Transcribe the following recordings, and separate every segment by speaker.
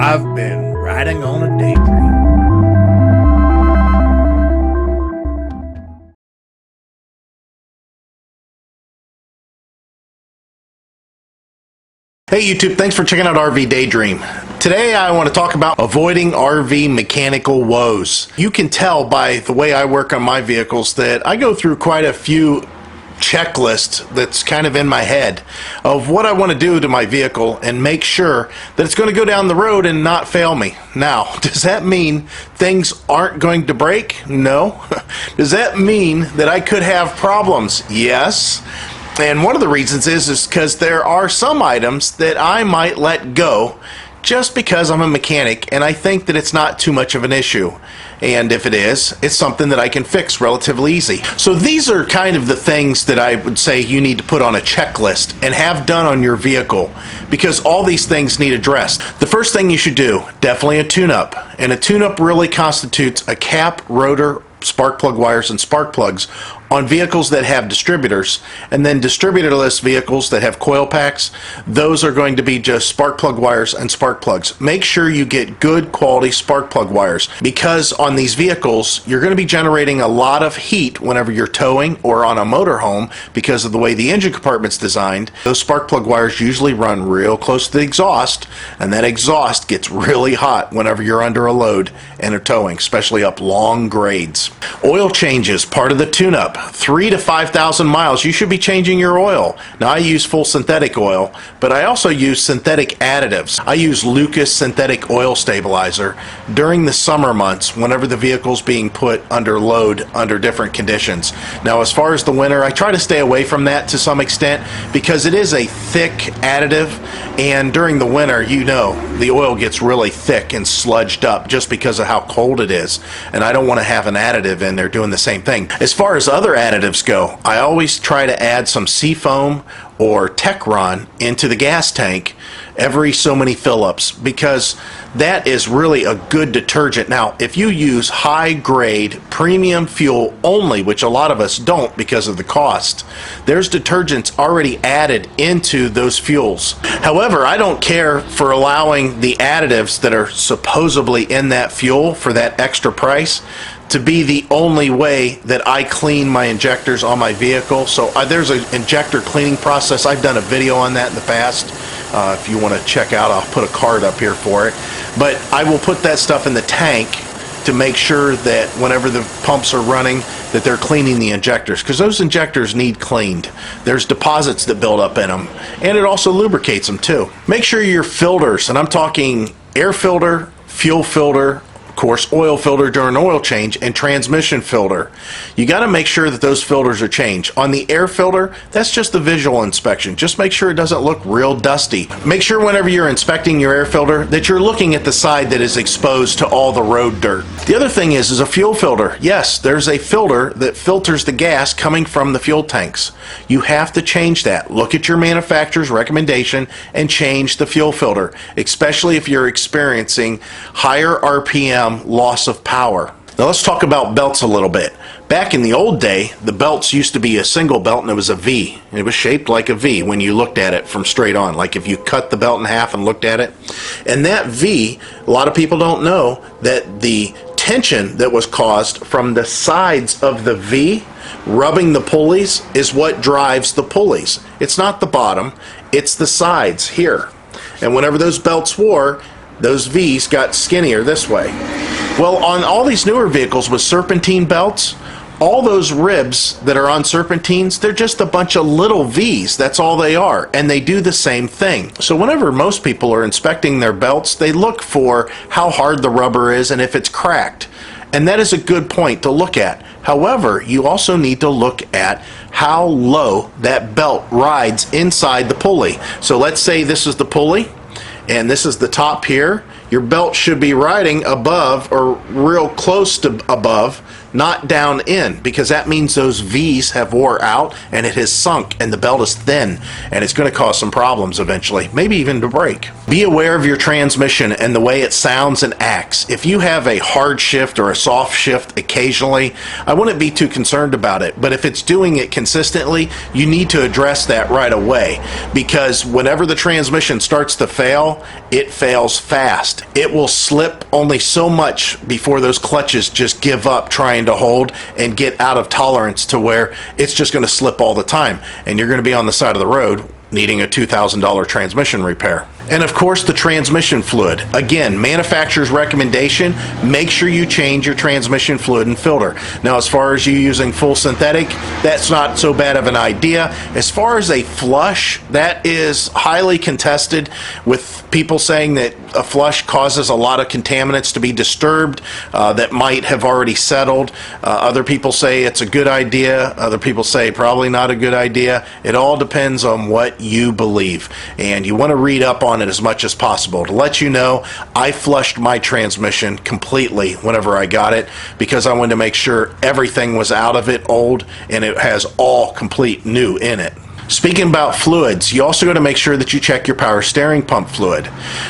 Speaker 1: I've been riding on a daydream. Hey YouTube, thanks for checking out RV Daydream. Today I want to talk about avoiding RV mechanical woes. You can tell by the way I work on my vehicles that I go through quite a few checklists that's kind of in my head of what I want to do to my vehicle and make sure that it's going to go down the road and not fail me. Now, does that mean things aren't going to break? No. Does that mean that I could have problems? Yes. And one of the reasons is because there are some items that I might let go just because I'm a mechanic and I think that it's not too much of an issue. And if it is, it's something that I can fix relatively easy. So these are kind of the things that I would say you need to put on a checklist and have done on your vehicle, because all these things need addressed. The first thing you should do, definitely a tune-up. And a tune-up really constitutes a cap, rotor, spark plug wires, and spark plugs on vehicles that have distributors, and then distributorless vehicles that have coil packs, those are going to be just spark plug wires and spark plugs. Make sure you get good quality spark plug wires, because on these vehicles you're going to be generating a lot of heat whenever you're towing or on a motorhome because of the way the engine compartment's designed. Those spark plug wires usually run real close to the exhaust, and that exhaust gets really hot whenever you're under a load and are towing, especially up long grades. Oil changes, part of the tune-up. 3,000 to 5,000 miles, you should be changing your oil. Now I use full synthetic oil, but I also use synthetic additives. I use Lucas synthetic oil stabilizer during the summer months whenever the vehicle's being put under load under different conditions. Now as far as the winter, I try to stay away from that to some extent because it is a thick additive, and during the winter, you know, the oil gets really thick and sludged up just because of how cold it is, and I don't want to have an additive in there doing the same thing. As far as other additives go, I always try to add some Seafoam or Techron into the gas tank every so many fill-ups, because that is really a good detergent. Now if you use high grade premium fuel only, which a lot of us don't because of the cost, there's detergents already added into those fuels. However, I don't care for allowing the additives that are supposedly in that fuel for that extra price to be the only way that I clean my injectors on my vehicle. So there's an injector cleaning process. I've done a video on that in the past. If you want to check out, I'll put a card up here for it. But I will put that stuff in the tank to make sure that whenever the pumps are running, that they're cleaning the injectors, because those injectors need cleaned. There's deposits that build up in them, and it also lubricates them too. Make sure your filters, and I'm talking air filter, fuel filter, of course oil filter during oil change, and transmission filter, you got to make sure that those filters are changed. On the air filter, that's just the visual inspection. Just make sure it doesn't look real dusty. Make sure whenever you're inspecting your air filter that you're looking at the side that is exposed to all the road dirt. The other thing is a fuel filter. Yes, there's a filter that filters the gas coming from the fuel tanks. You have to change that. Look at your manufacturer's recommendation and change the fuel filter, especially if you're experiencing higher RPM loss of power. Now let's talk about belts a little bit. Back in the old day, the belts used to be a single belt and it was a V. It was shaped like a V when you looked at it from straight on, like if you cut the belt in half and looked at it. And that V, a lot of people don't know that the tension that was caused from the sides of the V rubbing the pulleys is what drives the pulleys. It's not the bottom, it's the sides here. And whenever those belts wore, those V's got skinnier this way. Well, on all these newer vehicles with serpentine belts, all those ribs that are on serpentines, they're just a bunch of little V's. That's all they are, and they do the same thing. So whenever most people are inspecting their belts, they look for how hard the rubber is and if it's cracked. And that is a good point to look at. However, you also need to look at how low that belt rides inside the pulley. So let's say this is the pulley and this is the top here. Your belt should be riding above or real close to above not down in, because that means those V's have wore out and it has sunk and the belt is thin, and it's going to cause some problems eventually, maybe even to break. Be aware of your transmission and the way it sounds and acts. If you have a hard shift or a soft shift occasionally, I wouldn't be too concerned about it, but if it's doing it consistently, you need to address that right away, because whenever the transmission starts to fail, it fails fast. It will slip only so much before those clutches just give up trying to hold and get out of tolerance to where it's just going to slip all the time, and you're going to be on the side of the road needing a $2,000 transmission repair. And of course, the transmission fluid. Again, manufacturer's recommendation, make sure you change your transmission fluid and filter. Now, as far as you using full synthetic, that's not so bad of an idea. As far as a flush, that is highly contested, with people saying that a flush causes a lot of contaminants to be disturbed that might have already settled. Other people say it's a good idea. Other people say probably not a good idea. It all depends on what you believe, and you want to read up on it as much as possible. To let you know, I flushed my transmission completely whenever I got it, because I wanted to make sure everything was out of it old and it has all complete new in it. Speaking about fluids, you also got to make sure that you check your power steering pump fluid.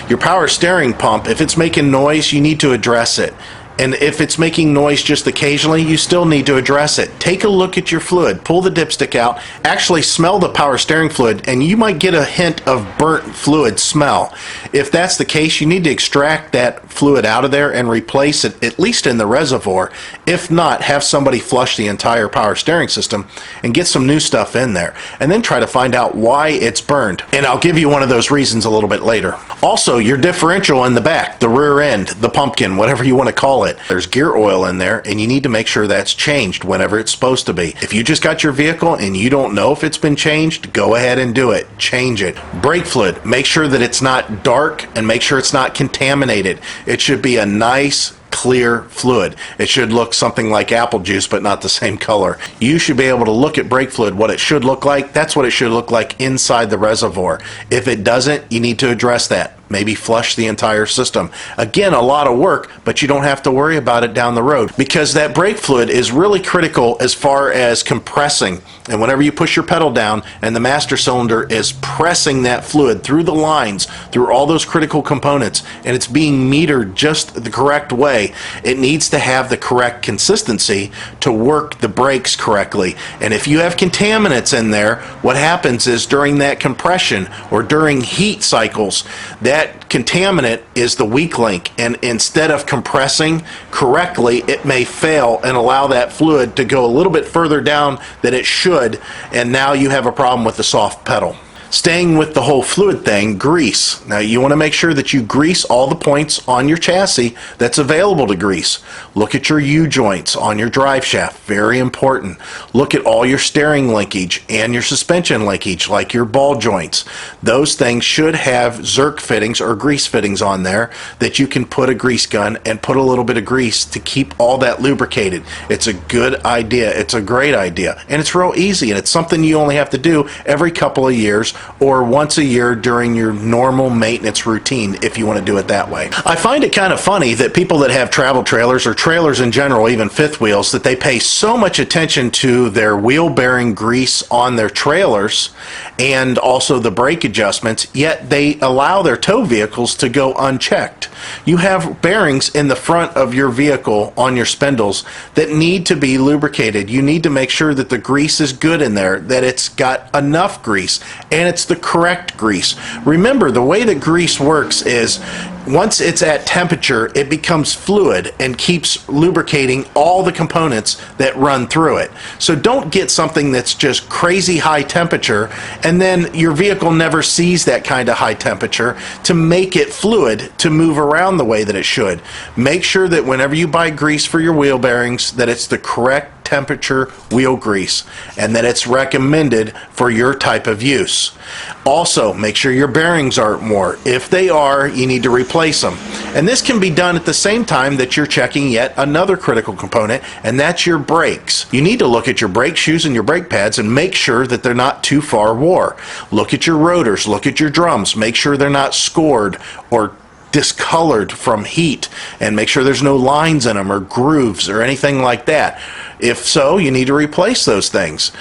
Speaker 1: Your power steering pump, if it's making noise, you need to address it. And if it's making noise just occasionally, you still need to address it. Take a look at your fluid, pull the dipstick out, actually smell the power steering fluid, and you might get a hint of burnt fluid smell. If that's the case, you need to extract that fluid out of there and replace it, at least in the reservoir. If not, have somebody flush the entire power steering system and get some new stuff in there, and then try to find out why it's burned. And I'll give you one of those reasons a little bit later. Also, your differential in the back, the rear end, the pumpkin, whatever you want to call it, there's gear oil in there, and you need to make sure that's changed whenever it's supposed to be. If you just got your vehicle and you don't know if it's been changed, go ahead and do it. Change it. Brake fluid, make sure that it's not dark and make sure it's not contaminated. It should be a nice, clear fluid. It should look something like apple juice, but not the same color. You should be able to look at brake fluid, what it should look like. That's what it should look like inside the reservoir. If it doesn't, you need to address that. Maybe flush the entire system. Again, a lot of work, but you don't have to worry about it down the road, because that brake fluid is really critical as far as compressing. And whenever you push your pedal down and the master cylinder is pressing that fluid through the lines, through all those critical components, and it's being metered just the correct way, it needs to have the correct consistency to work the brakes correctly. And if you have contaminants in there, what happens is during that compression or during heat cycles, that contaminant is the weak link, and instead of compressing correctly, it may fail and allow that fluid to go a little bit further down than it should, and now you have a problem with the soft pedal. Staying with the whole fluid thing, grease. Now you want to make sure that you grease all the points on your chassis that's available to grease. Look at your U-joints on your drive shaft, very important. Look at all your steering linkage and your suspension linkage, like your ball joints. Those things should have Zerk fittings or grease fittings on there that you can put a grease gun and put a little bit of grease to keep all that lubricated. It's a good idea. It's a great idea. And it's real easy, and it's something you only have to do every couple of years or once a year during your normal maintenance routine, if you want to do it that way. I find it kind of funny that people that have travel trailers or trailers in general, even fifth wheels, that they pay so much attention to their wheel bearing grease on their trailers and also the brake adjustments, yet they allow their tow vehicles to go unchecked. You have bearings in the front of your vehicle on your spindles that need to be lubricated. You need to make sure that the grease is good in there, that it's got enough grease, and it's the correct grease. Remember, the way that grease works is once it's at temperature, it becomes fluid and keeps lubricating all the components that run through it. So don't get something that's just crazy high temperature and then your vehicle never sees that kind of high temperature to make it fluid to move around the way that it should. Make sure that whenever you buy grease for your wheel bearings, that it's the correct temperature wheel grease and that it's recommended for your type of use. Also, make sure your bearings aren't worn. If they are, you need to replace them. And this can be done at the same time that you're checking yet another critical component, and that's your brakes. You need to look at your brake shoes and your brake pads and make sure that they're not too far wore. Look at your rotors, look at your drums, make sure they're not scored or discolored from heat, and make sure there's no lines in them or grooves or anything like that. If so, you need to replace those things.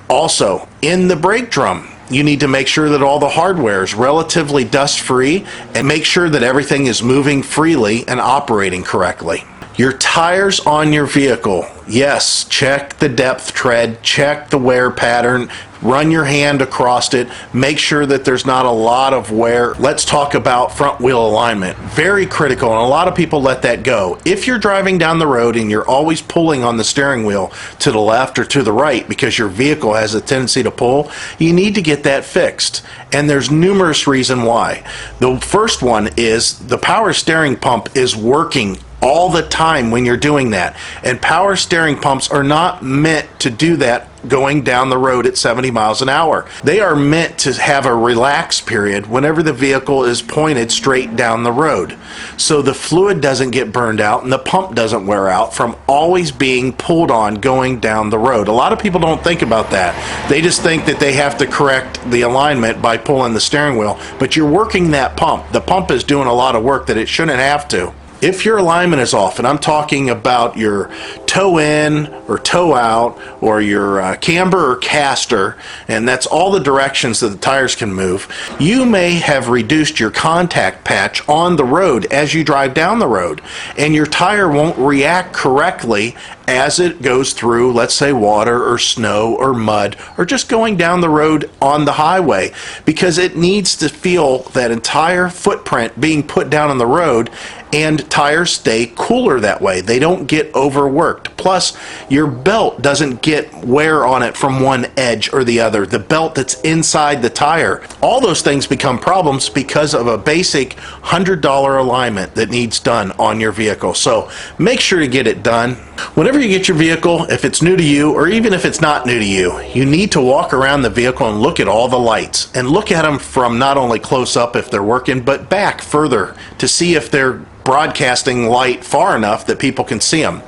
Speaker 1: Also, in the brake drum, you need to make sure that all the hardware is relatively dust-free and make sure that everything is moving freely and operating correctly. Your tires on your vehicle, yes, check the depth tread, check the wear pattern, run your hand across it, make sure that there's not a lot of wear. Let's talk about front wheel alignment. Very critical, and a lot of people let that go. If you're driving down the road and you're always pulling on the steering wheel to the left or to the right because your vehicle has a tendency to pull, you need to get that fixed. And there's numerous reasons why. The first one is the power steering pump is working all the time when you're doing that. And power steering pumps are not meant to do that going down the road at 70 miles an hour. They are meant to have a relax period whenever the vehicle is pointed straight down the road. So the fluid doesn't get burned out and the pump doesn't wear out from always being pulled on going down the road. A lot of people don't think about that. They just think that they have to correct the alignment by pulling the steering wheel, but you're working that pump. The pump is doing a lot of work that it shouldn't have to. If your alignment is off, and I'm talking about your toe in or toe out, or your camber or caster, and that's all the directions that the tires can move, you may have reduced your contact patch on the road as you drive down the road, and your tire won't react correctly as it goes through, let's say, water or snow or mud, or just going down the road on the highway, because it needs to feel that entire footprint being put down on the road, and tires stay cooler that way. They don't get overworked. Plus, your belt doesn't get wear on it from one edge or the other. The belt that's inside the tire. All those things become problems because of a basic $100 alignment that needs done on your vehicle. So make sure to get it done. Whenever you get your vehicle, if it's new to you or even if it's not new to you, you need to walk around the vehicle and look at all the lights, and look at them from not only close up if they're working, but back further to see if they're broadcasting light far enough that people can see them.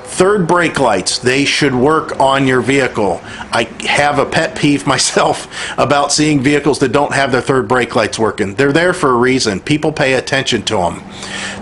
Speaker 1: Third brake lights, they should work on your vehicle. I have a pet peeve myself about seeing vehicles that don't have their third brake lights working. They're there for a reason. People pay attention to them.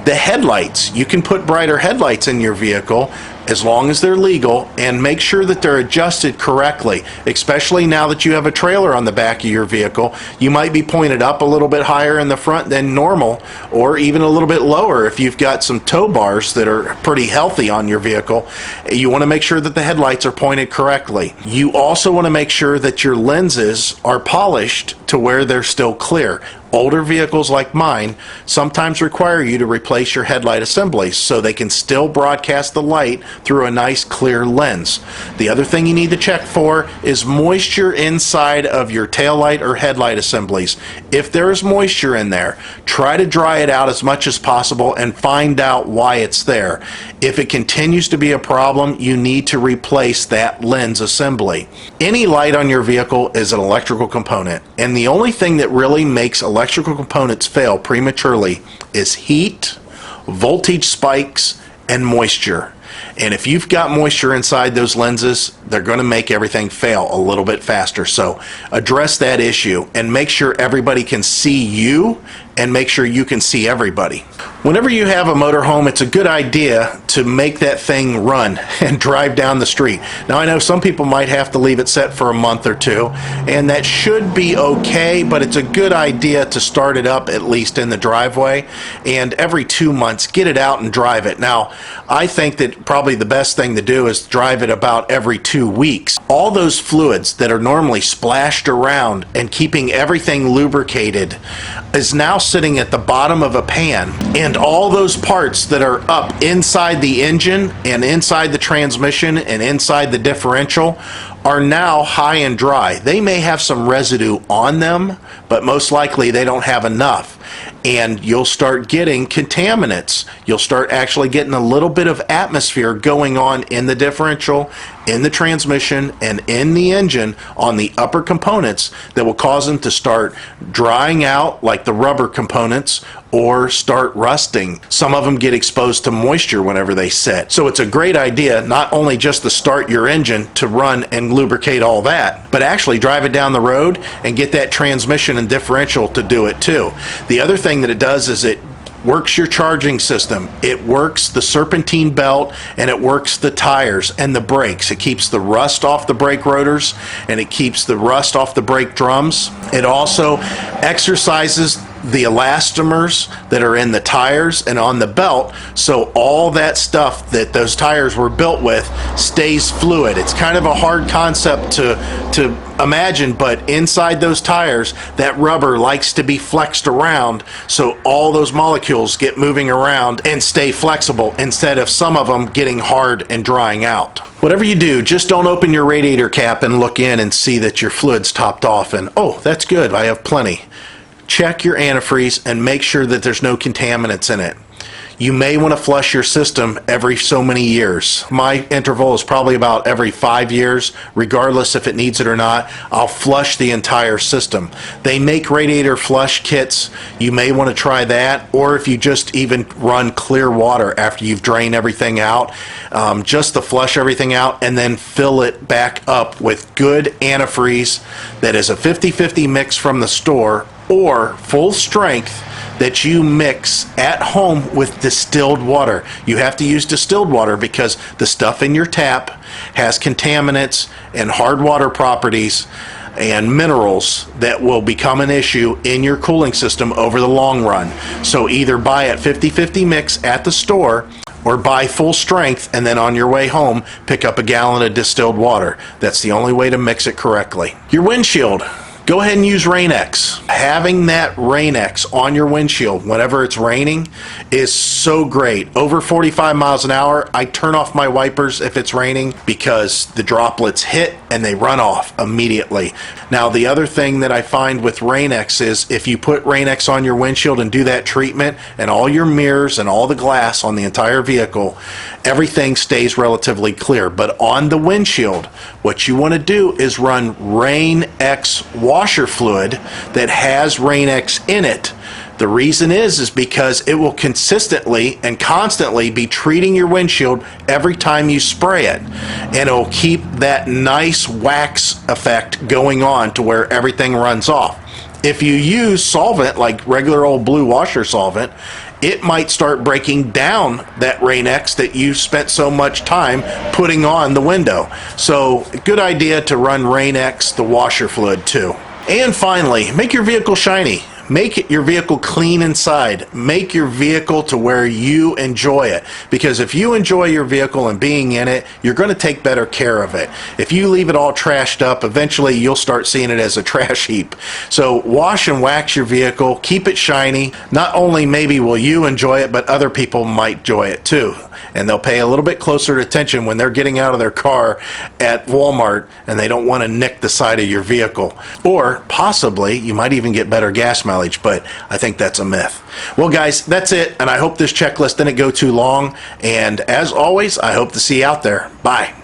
Speaker 1: The headlights, you can put brighter headlights in your vehicle as long as they're legal, and make sure that they're adjusted correctly, especially now that you have a trailer on the back of your vehicle. You might be pointed up a little bit higher in the front than normal, or even a little bit lower if you've got some tow bars that are pretty healthy on your vehicle. You want to make sure that the headlights are pointed correctly. You also want to make sure that your lenses are polished to where they're still clear. Older vehicles like mine sometimes require you to replace your headlight assemblies so they can still broadcast the light through a nice clear lens. The other thing you need to check for is moisture inside of your taillight or headlight assemblies. If there is moisture in there, try to dry it out as much as possible and find out why it's there. If it continues to be a problem, you need to replace that lens assembly. Any light on your vehicle is an electrical component, and the only thing that really makes electrical components fail prematurely is heat, voltage spikes, and moisture. And if you've got moisture inside those lenses, they're going to make everything fail a little bit faster. So address that issue and make sure everybody can see you, and make sure you can see everybody. Whenever you have a motorhome, it's a good idea to make that thing run and drive down the street. Now, I know some people might have to leave it set for a month or two, and that should be okay, but it's a good idea to start it up at least in the driveway, and every 2 months get it out and drive it. Now, I think that probably the best thing to do is drive it about every 2 weeks. All those fluids that are normally splashed around and keeping everything lubricated is now sitting at the bottom of a pan, and all those parts that are up inside the engine and inside the transmission and inside the differential are now high and dry. They may have some residue on them, but most likely they don't have enough. And you'll start getting contaminants. You'll start actually getting a little bit of atmosphere going on in the differential, in the transmission, and in the engine on the upper components that will cause them to start drying out like the rubber components, or start rusting. Some of them get exposed to moisture whenever they sit. So it's a great idea not only just to start your engine to run and lubricate all that, but actually drive it down the road and get that transmission and differential to do it too. The other thing that it does is it works your charging system, it works the serpentine belt, and it works the tires and the brakes. It keeps the rust off the brake rotors, and it keeps the rust off the brake drums. It also exercises the elastomers that are in the tires and on the belt, so all that stuff that those tires were built with stays fluid. It's kind of a hard concept to imagine, but inside those tires, that rubber likes to be flexed around, so all those molecules get moving around and stay flexible instead of some of them getting hard and drying out. Whatever you do, just don't open your radiator cap and look in and see that your fluid's topped off and, oh, that's good, I have plenty. Check your antifreeze and make sure that there's no contaminants in it. You may want to flush your system every so many years. My interval is probably about every 5 years, regardless if it needs it or not. I'll flush the entire system. They make radiator flush kits. You may want to try that, or if you just even run clear water after you've drained everything out, just to flush everything out and then fill it back up with good antifreeze that is a 50-50 mix from the store or full strength that you mix at home with distilled water. You have to use distilled water because the stuff in your tap has contaminants and hard water properties and minerals that will become an issue in your cooling system over the long run. So either buy at 50-50 mix at the store or buy full strength, and then on your way home pick up a gallon of distilled water. That's the only way to mix it correctly. Your windshield. Go ahead and use Rain-X. Having that Rain-X on your windshield whenever it's raining is so great. Over 45 miles an hour, I turn off my wipers if it's raining because the droplets hit and they run off immediately. Now, the other thing that I find with Rain-X is if you put Rain-X on your windshield and do that treatment, and all your mirrors and all the glass on the entire vehicle, everything stays relatively clear. But on the windshield, what you want to do is run Rain-X washer fluid that has Rain-X in it. The reason is because it will consistently and constantly be treating your windshield every time you spray it, and it'll keep that nice wax effect going on to where everything runs off. If you use solvent like regular old blue washer solvent, it might start breaking down that Rain-X that you spent so much time putting on the window. So good idea to run Rain-X, the washer fluid, too. And finally, make your vehicle shiny. Make your vehicle clean inside. Make your vehicle to where you enjoy it. Because if you enjoy your vehicle and being in it, you're going to take better care of it. If you leave it all trashed up, eventually you'll start seeing it as a trash heap. So wash and wax your vehicle. Keep it shiny. Not only maybe will you enjoy it, but other people might enjoy it too. And they'll pay a little bit closer attention when they're getting out of their car at Walmart and they don't want to nick the side of your vehicle. Or possibly you might even get better gas mileage, but I think that's a myth. Well guys, that's it, and I hope this checklist didn't go too long, and as always, I hope to see you out there. Bye.